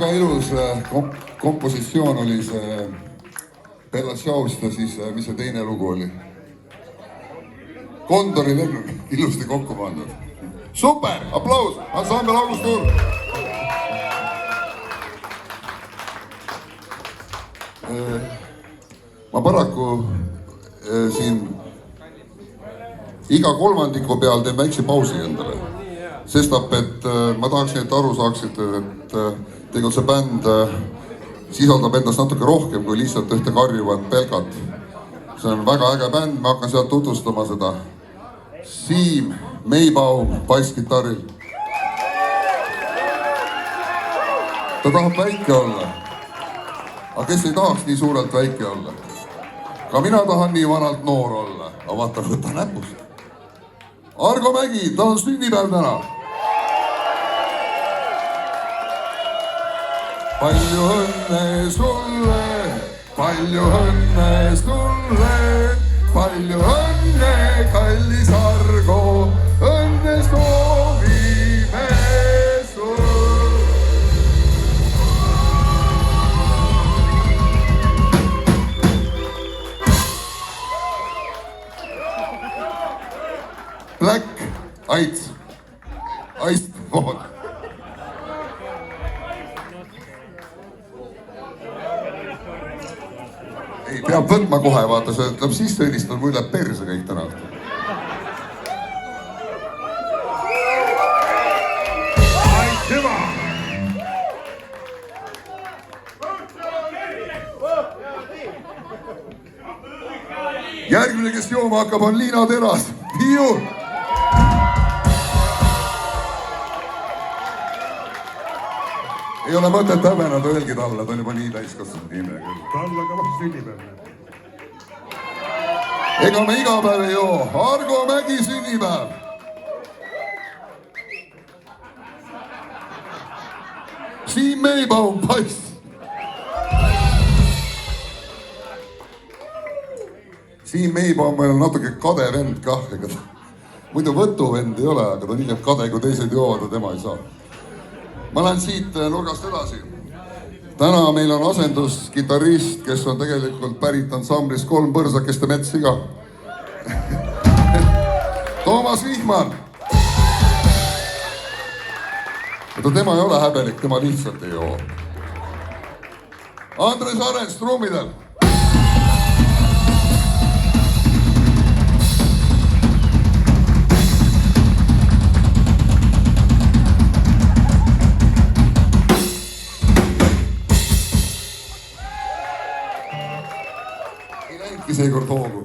väga ilus kompositsioon oli see Bella Ciaost ja siis, mis see teine lugu oli? Kondori lennuk, ilusti kokku pandud. Super, aplaus, ansambel August Tuur. Ma paraku siin iga kolmandiku peal teen väikse pausi endale. Sestap, et ma tahaksin, et aru saaksite, et tegelikult see bänd sisaldab endast natuke rohkem kui lihtsalt ühte karjuvat pelgat. See on väga äge bänd, ma hakkan sealt tutvustama seda. Siim Meibaum basskitarril. Ta tahab väike olla. Aga kes ei tahaks nii suurelt väike olla? Ka mina tahan nii vanalt noor olla. Aga vaata, võta näpus. Argo Mägi, ta on sünnipäev täna. Palju õnne sulle, palju õnne sulle, palju õnne, kallis Argo, õnne soovime sulle. Black Ice, Ice Ball. Ei, peab võtma kohe, vaata, see ütleb sisse õnnistada, mul läheb perse kõik täna. Aitüma! Järgmine, kes jooma hakkab, on Liina Teras. Hiiu! Ei ole mõtet häbeneda, öelgi talle, ta on juba nii täiskasvanud nime. Talle ka vast sünnipäev. Ega me iga päev ei joo. Argo Mägi sünnipäev. Siim Meibaum bass. Siim Meibaum on natuke kade vend kah. Muidu võtu vend ei ole, aga ta on ilmselt kade, kui teised joovad ja tema ei saa. Ma lähen siit nurgast edasi. Täna meil on asenduskitarrist, kes on tegelikult pärit ansamblis Kolm põrsakeste metssiga. Toomas Vihman. Tema ei ole häbelik, tema lihtsalt ei joo. Andres Arens trummidel. Seekord hoogu.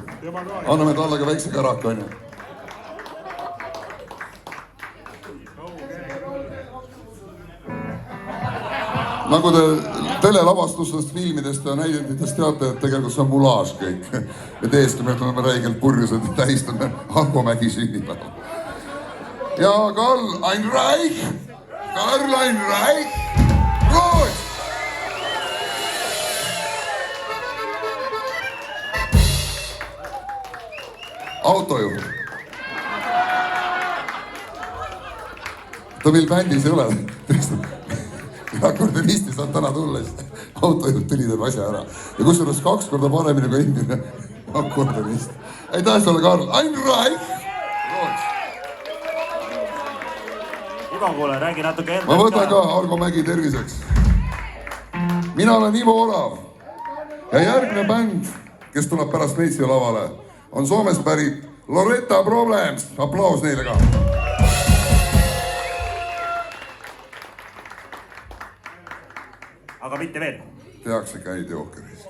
Anname talle ka väikse käraka, on ju. Nagu te telelavastustest, filmidest ja näidenditest teate, et tegelikult see on mulaaž kõik. Ja teeski me oleme räigelt purjused ja tähistame Argo Mägi sünnipäeva. Ja Karl Einreich, Roos! Autojuht. Ta meil bändis ei ole. Akordeonistis on täna tulles. Autojuht tuli teeb asja ära. Ja kusjuures 2 korda paremini kui endine akordionist. Aitäh sulle, Karl. Einreich! Ivan kuule, räägi natuke endast. Ma võtan ka Argo Mägi terviseks. Mina olen Ivo Orav. Ja järgmine bänd, kes tuleb pärast meid siia lavale, on Soomest pärit Loretta Problems. Aplaus neile ka. Aga mitte veel. Tehakse käid jookeris.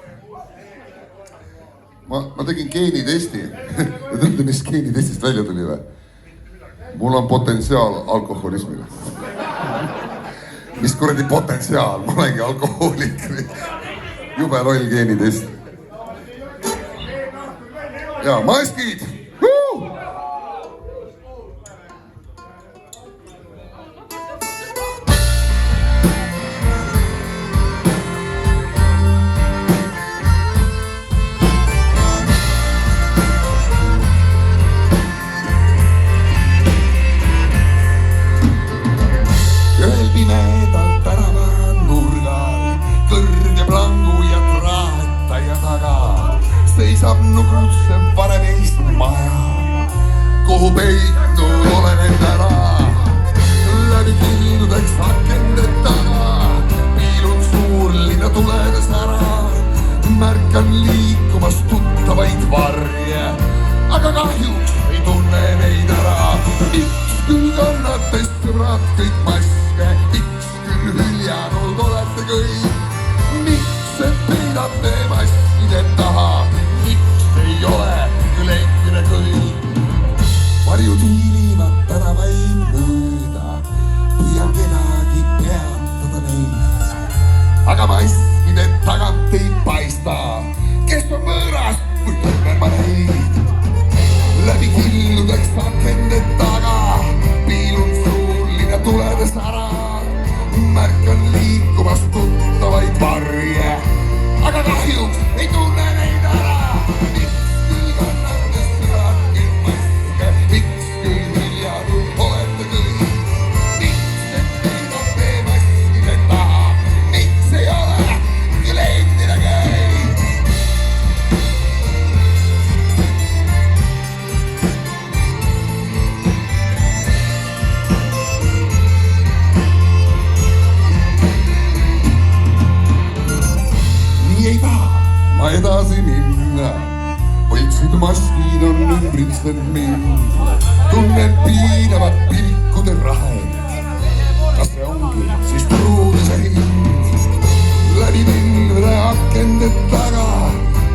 Ma tegin geenitesti. Ja tõmda, mis geenitestist välja tuli või? Mul on potentsiaal alkoholismile. Mis kuradi potentsiaal? Ma olengi alkohoolik. Jube loll geenitest. Ja maskid! Ühel pimedal tänava nurgal seisab nukrutse varemeist maja, kuhu peitnud olen end ära. Läbi kildudeks akende taga piilun suurlinna tuledes ära. Märkan liikumas tuttavaid varje, aga kahjuks ei tunne neid ära. Miks küll kannate sõbrad kõik maske, miks küll hüljanud olete kõik? Miks et peidate maskide taha, miks ei ole küll endine kõik? Varjud hiilivad tänavaid mööda, püüan kedagi peatada neid, aga maskide tagant ei paista, kes on võõras või tunnen ma neid. Läbi kildudeks akende taga piilun suurlinna tuledes ära. Märkan liikumas tuttavaid varje, aga kahjuks ei tunne neid ära. Miks küll kannate sõbrad kõik maske, miks küll hüljanud olete kõik? Miks et peidate maskide taha, miks ei ole küll endine kõik? Nii ei taha ma edasi minna, võiksid maskid on ümbritsenud mind. Tunnen piinavat pilkude rahet, kas see ongi siis truuduse hind? Läbi pilvede akende taga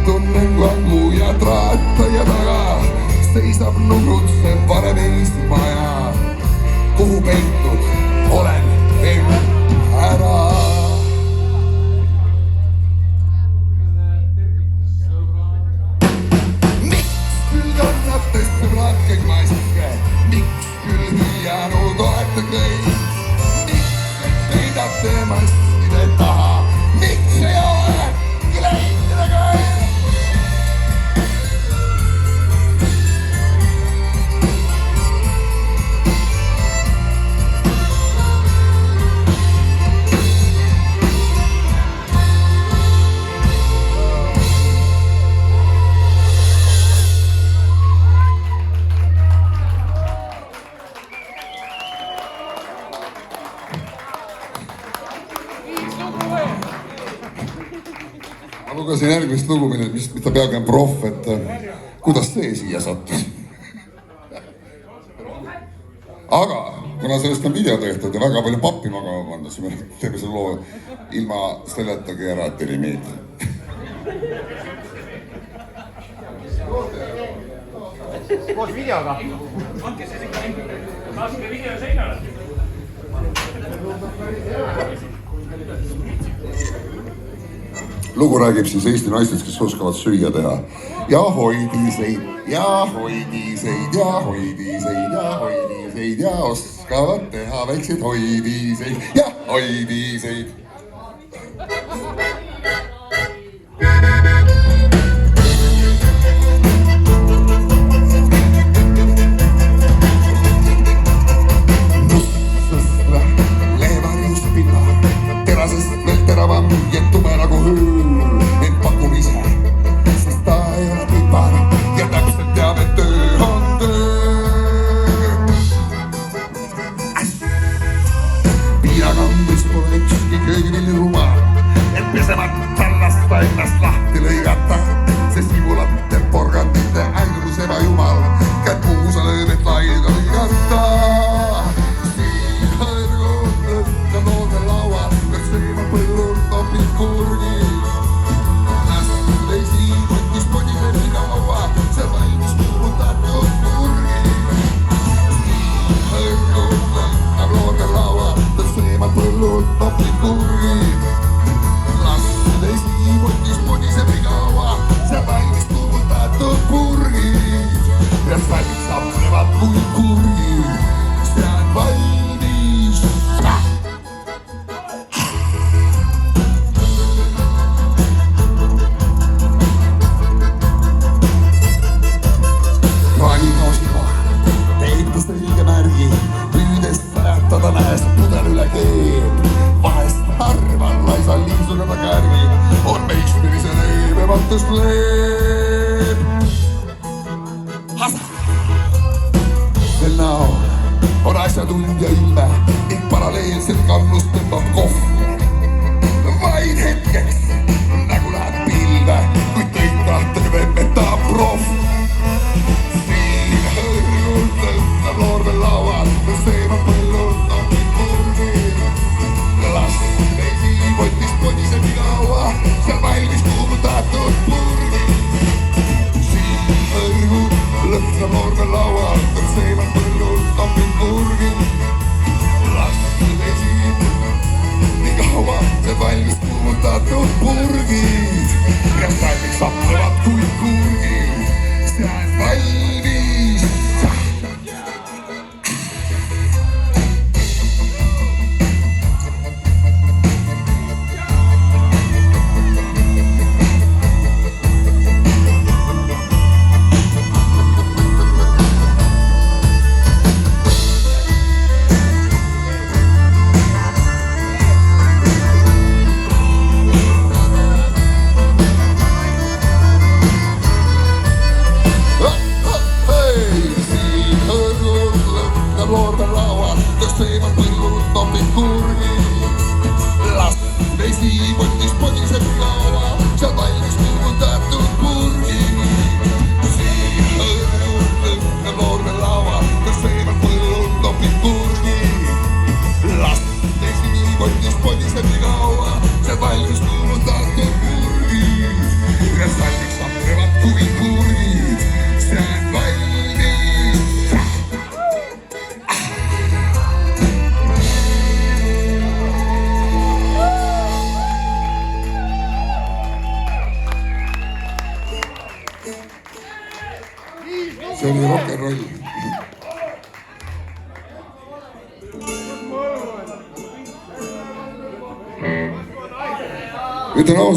tunnen vangu ja traataja taga seisab nukrutse varemeist maja, kuhu peitnud olen end ära. Kõik maske, miks küll hüljanud olete kõik? Miks et peidate maskide taha, miks ei ole küll endine kõik? Ma lugesin järgmist lugu, mida peaaegu on proff, et kuidas see siia sattus. Aga kuna sellest on video tehtud ja väga palju pappi magama pannud, siis me teeme selle loo ilma seletagi ära, et teile ei meeldi. Koos videoga. Andke see ikka. Laske video seinale. Lugu räägib siis Eesti naistest, kes oskavad süüa teha. Ja hoidiseid, ja hoidiseid, ja hoidiseid, ja hoidiseid ja oskavad teha väikseid hoidiseid ja hoidiseid. Ennast lahti lõigata, see sibulate porgandite ängrus ebajumal, kätt puusa lööb, et laiga lõigata. Siia õrgub lõhka loode laua, peaks sööma põllult topid kurgi. Lästud ei siin, võttis podise nii kaua, see valmis puudutatud kurgi. Siia õrgub lõhka loode laua, peaks sööma põllult topid kurgi. Võttis podiseb nii kaua, see valmis tuulutatud purgid. Ja sälg sapnevad kui kurgid, see on valmis. Kraanigoosi kohal teeb ta selge märgi, püüdes säratada näest pudel üle keeb. Vahest harvan laisal liisuga ta kärgi, on meisterise leebematus leeb. teeb. sel näol on asjatundja ilme ning paralleelselt kannust tõmbab kohv. vaid hetkeks nägu läheb pilve, kuid kõik tahtel vepetab proff. siin hõõrgult lõhnab loorvel laual, seemab põllult nopib purgil. las veidi potist podiseb nii kaua, seal valmis kuumutatud purgil. siin hõõrgult lõhnab loorvel laual, seemab põllult nopib purgil. las veidi nii kaua, seal valmis kuumutatud purgid. Restallik saplevad kui kurgid, see on valmis. see oli rock n roll. ütlen ausalt.